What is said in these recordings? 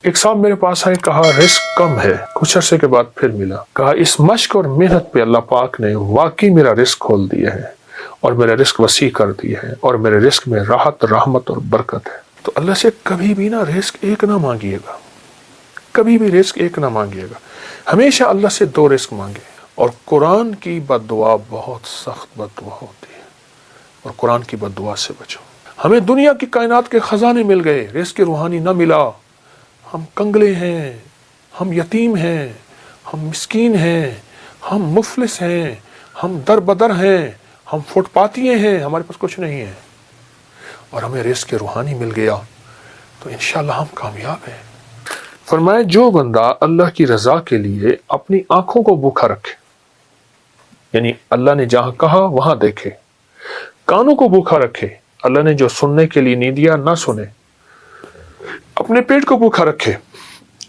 ایک صاحب میرے پاس آئے، کہا رزق کم ہے، کچھ عرصے کے بعد پھر ملا، کہا اس مشق اور محنت پہ اللہ پاک نے واقعی میرا رزق کھول دیا ہے اور میرا رزق وسیع کر دیا ہے اور میرے رزق میں راحت، رحمت اور برکت ہے۔ تو اللہ سے کبھی بھی نا رزق ایک نہ مانگیے گا، کبھی بھی رزق ایک نہ مانگیے گا، ہمیشہ اللہ سے دو رزق مانگے۔ اور قرآن کی بد دعا بہت سخت بد دعا ہوتی ہے، اور قرآن کی بد دعا سے بچو۔ ہمیں دنیا کی کائنات کے خزانے مل گئے، رزق روحانی نہ ملا، ہم کنگلے ہیں، ہم یتیم ہیں، ہم مسکین ہیں، ہم مفلس ہیں، ہم در بدر ہیں، ہم فٹ پاتیے ہیں، ہمارے پاس کچھ نہیں ہے، اور ہمیں رزق روحانی مل گیا تو انشاءاللہ ہم کامیاب ہیں۔ فرمایا جو بندہ اللہ کی رضا کے لیے اپنی آنکھوں کو بھوکا رکھے، یعنی اللہ نے جہاں کہا وہاں دیکھے، کانوں کو بھوکا رکھے، اللہ نے جو سننے کے لیے نہیں دیا نہ سنے، اپنے پیٹ کو بھوکا رکھے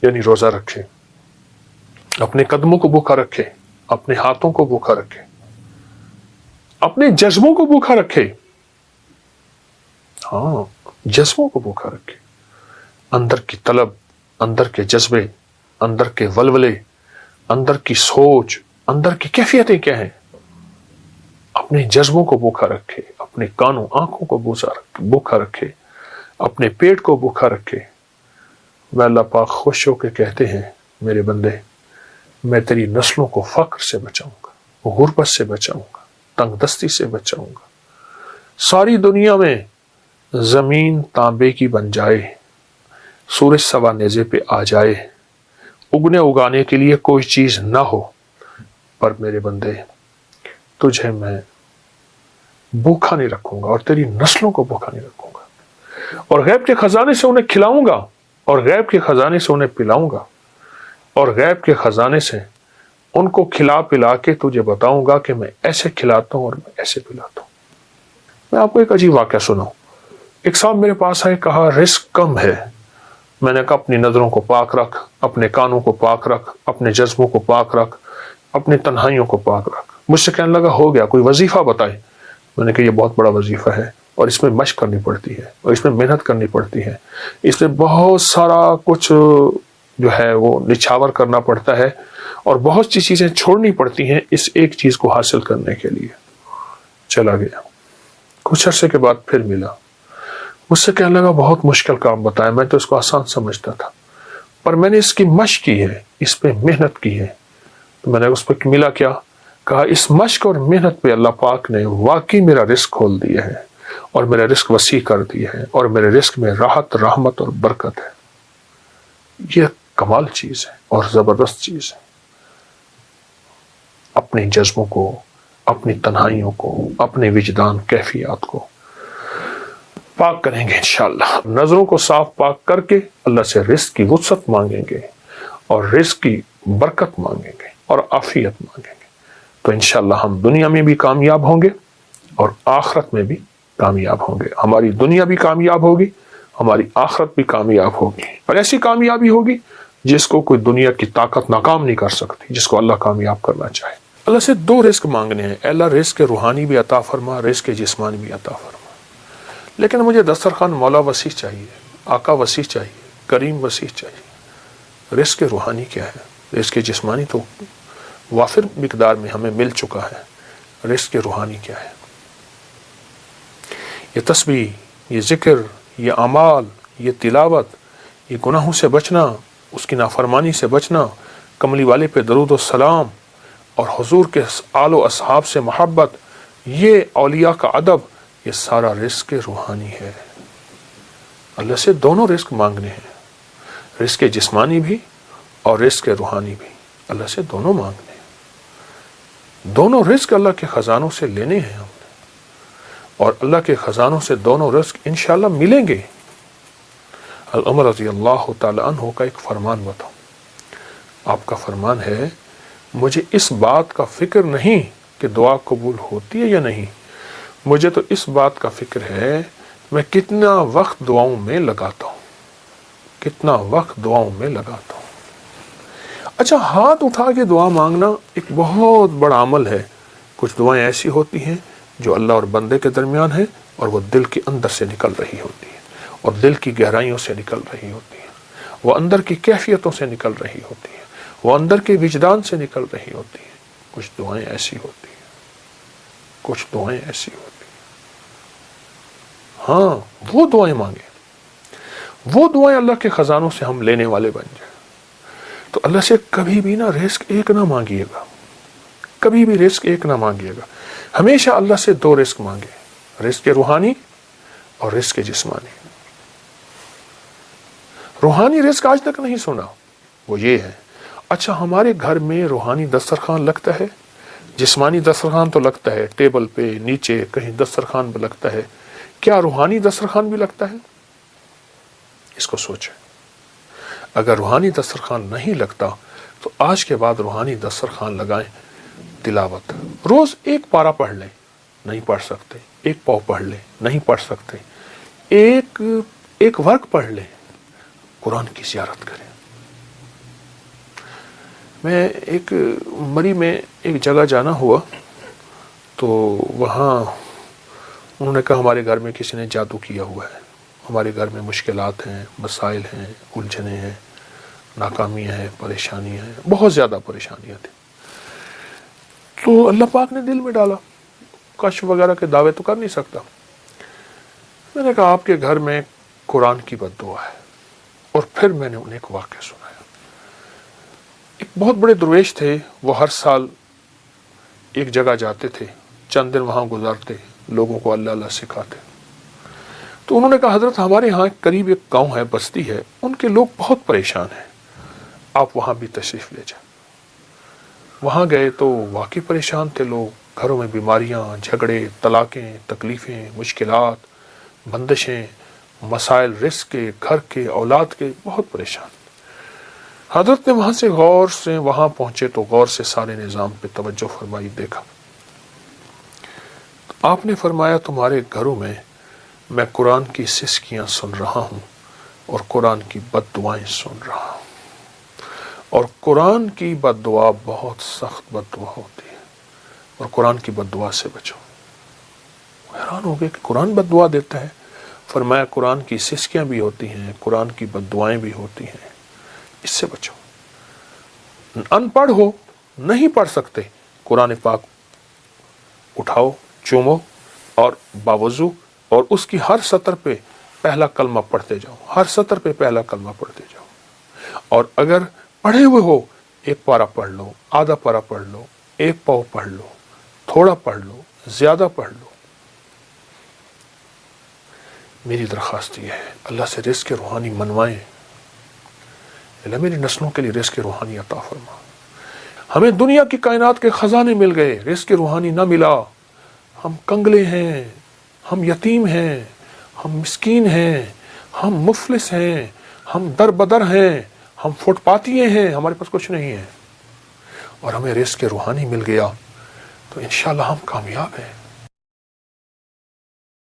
یعنی روزہ رکھے، اپنے قدموں کو بھوکا رکھے، اپنے ہاتھوں کو بھوکا رکھے، اپنے جذبوں کو بھوکا رکھے، ہاں جذبوں کو بھوکا رکھے، اندر کی طلب، اندر کے جذبے، اندر کے ولولے، اندر کی سوچ، اندر کی کیفیتیں کیا ہیں، اپنے جذبوں کو بھوکا رکھے، اپنے کانوں آنکھوں کو بھوکا رکھے، اپنے پیٹ کو بھوکا رکھے۔ وہ اللہ پاک خوش ہو کے کہتے ہیں میرے بندے میں تیری نسلوں کو فقر سے بچاؤں گا، غربت سے بچاؤں گا، تنگ دستی سے بچاؤں گا، ساری دنیا میں زمین تانبے کی بن جائے، سورج سوا نیزے پہ آ جائے، اگنے اگانے کے لیے کوئی چیز نہ ہو، پر میرے بندے تجھے میں بھوکا نہیں رکھوں گا اور تیری نسلوں کو بھوکا نہیں رکھوں گا، اور غیب کے خزانے سے انہیں کھلاؤں گا، اور غیب کے خزانے سے انہیں پلاؤں گا، اور غیب کے خزانے سے ان کو کھلا پلا کے تجھے بتاؤں گا کہ میں ایسے کھلاتا ہوں اور میں ایسے پلاتا ہوں۔ میں آپ کو ایک عجیب واقعہ سناؤں۔ ایک صاحب میرے پاس آئے، کہا رزق کم ہے، میں نے کہا اپنی نظروں کو پاک رکھ، اپنے کانوں کو پاک رکھ، اپنے جذبوں کو پاک رکھ، اپنی تنہائیوں کو پاک رکھ۔ مجھ سے کہنے لگا ہو گیا، کوئی وظیفہ بتائے۔ میں نے کہا یہ بہت بڑا وظیفہ ہے، اور اس میں مشق کرنی پڑتی ہے، اور اس میں محنت کرنی پڑتی ہے، اس میں بہت سارا کچھ جو ہے وہ نچھاور کرنا پڑتا ہے، اور بہت سی چیزیں چھوڑنی پڑتی ہیں اس ایک چیز کو حاصل کرنے کے لیے۔ چلا گیا، کچھ عرصے کے بعد پھر ملا، مجھ سے کہنے لگا بہت مشکل کام بتایا، میں تو اس کو آسان سمجھتا تھا، پر میں نے اس کی مشق کی ہے، اس پہ محنت کی ہے۔ تو میں نے اس پہ ملا کیا؟ کہا اس مشق اور محنت پہ اللہ پاک نے واقعی میرا رزق کھول دیا ہے اور میرا رزق وسیع کر دیا ہے اور میرے رزق میں راحت، رحمت اور برکت ہے۔ یہ کمال چیز ہے اور زبردست چیز ہے۔ اپنے جذبوں کو، اپنی تنہائیوں کو، اپنے وجدان کیفیات کو پاک کریں گے انشاءاللہ، نظروں کو صاف پاک کر کے اللہ سے رزق کی وسعت مانگیں گے اور رزق کی برکت مانگیں گے اور عافیت مانگیں گے، تو انشاءاللہ ہم دنیا میں بھی کامیاب ہوں گے اور آخرت میں بھی کامیاب ہوں گے۔ ہماری دنیا بھی کامیاب ہوگی، ہماری آخرت بھی کامیاب ہوگی، اور ایسی کامیابی ہوگی جس کو کوئی دنیا کی طاقت ناکام نہیں کر سکتی، جس کو اللہ کامیاب کرنا چاہے۔ اللہ سے دو رزق مانگنے ہیں، اے اللہ رزق روحانی بھی عطا فرما، رزق جسمانی بھی عطا فرما۔ لیکن مجھے دسترخوان مولا وسیع چاہیے، آقا وسیع چاہیے، کریم وسیع چاہیے۔ رزق روحانی کیا ہے؟ رزق جسمانی تو وافر مقدار میں ہمیں مل چکا ہے، رزق روحانی کیا ہے؟ یہ تسبیح، یہ ذکر، یہ اعمال، یہ تلاوت، یہ گناہوں سے بچنا، اس کی نافرمانی سے بچنا، کملی والے پہ درود و سلام، اور حضور کے آل و اصحاب سے محبت، یہ اولیاء کا ادب، یہ سارا رزق روحانی ہے۔ اللہ سے دونوں رزق مانگنے ہیں، رزق جسمانی بھی اور رزق روحانی بھی، اللہ سے دونوں مانگنے ہیں۔ دونوں رزق اللہ کے خزانوں سے لینے ہیں ہم نے، اور اللہ کے خزانوں سے دونوں رزق انشاءاللہ ملیں گے۔ عمر رضی اللہ تعالی عنہ کا ایک فرمان بتاؤں۔ آپ کا فرمان ہے مجھے اس بات کا فکر نہیں کہ دعا قبول ہوتی ہے یا نہیں، مجھے تو اس بات کا فکر ہے میں کتنا وقت دعاؤں میں لگاتا ہوں، کتنا وقت دعاؤں میں لگاتا ہوں۔ اچھا، ہاتھ اٹھا کے دعا مانگنا ایک بہت بڑا عمل ہے۔ کچھ دعائیں ایسی ہوتی ہیں جو اللہ اور بندے کے درمیان ہیں، اور وہ دل کے اندر سے نکل رہی ہوتی ہیں اور دل کی گہرائیوں سے نکل رہی ہوتی ہیں، وہ اندر کی کیفیتوں سے نکل رہی ہوتی ہیں، وہ اندر کے وجدان سے نکل رہی ہوتی ہیں۔ کچھ دعائیں ایسی ہوتی ہیں، کچھ دعائیں ایسی ہوتی ہیں، ہاں وہ دعائیں مانگیں، وہ دعائیں اللہ کے خزانوں سے ہم لینے والے بن جائیں۔ تو اللہ سے کبھی بھی نہ رزق ایک نہ مانگیے گا، کبھی بھی رزق ایک نہ مانگیے گا، ہمیشہ اللہ سے دو رزق مانگے، رزق روحانی اور رزق جسمانی۔ روحانی رزق آج تک نہیں سنا، وہ یہ ہے اچھا ہمارے گھر میں روحانی دسترخوان لگتا ہے، جسمانی دسترخوان تو لگتا ہے، ٹیبل پہ نیچے کہیں دسترخوان پہ لگتا ہے، کیا روحانی دسترخوان بھی لگتا ہے؟ اس کو سوچیں۔ اگر روحانی دسترخوان نہیں لگتا تو آج کے بعد روحانی دسترخوان لگائیں۔ تلاوت روز ایک پارہ پڑھ لیں، نہیں پڑھ سکتے ایک پاؤ پڑھ لیں، نہیں پڑھ سکتے ایک ورق پڑھ لیں، قرآن کی زیارت کریں۔ میں ایک مری میں ایک جگہ جانا ہوا تو وہاں انہوں نے کہا ہمارے گھر میں کسی نے جادو کیا ہوا ہے، ہمارے گھر میں مشکلات ہیں، مسائل ہیں، الجھنیں ہیں، ناکامیاں ہیں، پریشانیاں ہیں، بہت زیادہ پریشانیاں تھیں۔ تو اللہ پاک نے دل میں ڈالا، کشف وغیرہ کے دعوے تو کر نہیں سکتا۔ میں نے کہا آپ کے گھر میں قرآن کی بد دعا ہے، اور پھر میں نے انہیں ایک واقعہ سنایا۔ ایک بہت بڑے درویش تھے، وہ ہر سال ایک جگہ جاتے تھے، چند دن وہاں گزارتے، لوگوں کو اللہ اللہ سکھاتے۔ تو انہوں نے کہا حضرت ہمارے ہاں قریب ایک گاؤں ہے، بستی ہے، ان کے لوگ بہت پریشان ہیں، آپ وہاں بھی تشریف لے جائیں۔ وہاں گئے تو واقعی پریشان تھے لوگ، گھروں میں بیماریاں، جھگڑے، طلاقیں، تکلیفیں، مشکلات، بندشیں، مسائل رزق کے، گھر کے، اولاد کے، بہت پریشان۔ حضرت نے وہاں سے وہاں پہنچے تو غور سے سارے نظام پہ توجہ فرمائی، دیکھا تو آپ نے فرمایا تمہارے گھروں میں قرآن کی سسکیاں سن رہا ہوں اور قرآن کی بد دعائیں سن رہا ہوں، اور قرآن کی بد دعا بہت سخت بد دعا ہوتی ہے، اور قرآن کی بد دعا سے بچو۔ حیران ہو گئے کہ قرآن بد دعا دیتا ہے؟ فرمایا قرآن کی سسکیاں بھی ہوتی ہیں، قرآن کی بد دعائیں بھی ہوتی ہیں، اس سے بچو۔ ان پڑھ ہو، نہیں پڑھ سکتے، قرآن پاک اٹھاؤ، چومو، اور باوضو اور اس کی ہر سطر پہ پہلا کلمہ پڑھتے جاؤ، ہر سطر پہ پہلا کلمہ پڑھتے جاؤ۔ اور اگر پڑھے ہوئے ہو ایک پارہ پڑھ لو، آدھا پارہ پڑھ لو، ایک پاؤ پڑھ لو، تھوڑا پڑھ لو، زیادہ پڑھ لو۔ میری درخواست یہ ہے اللہ سے رزق روحانی منوائیں، اللہ میری نسلوں کے لیے رزق روحانی عطا فرما۔ ہمیں دنیا کی کائنات کے خزانے مل گئے، رزق روحانی نہ ملا، ہم کنگلے ہیں، ہم یتیم ہیں، ہم مسکین ہیں، ہم مفلس ہیں، ہم در بدر ہیں، ہم فٹ پاتیے ہیں، ہمارے پاس کچھ نہیں ہے، اور ہمیں رزق روحانی مل گیا تو انشاءاللہ ہم کامیاب ہیں۔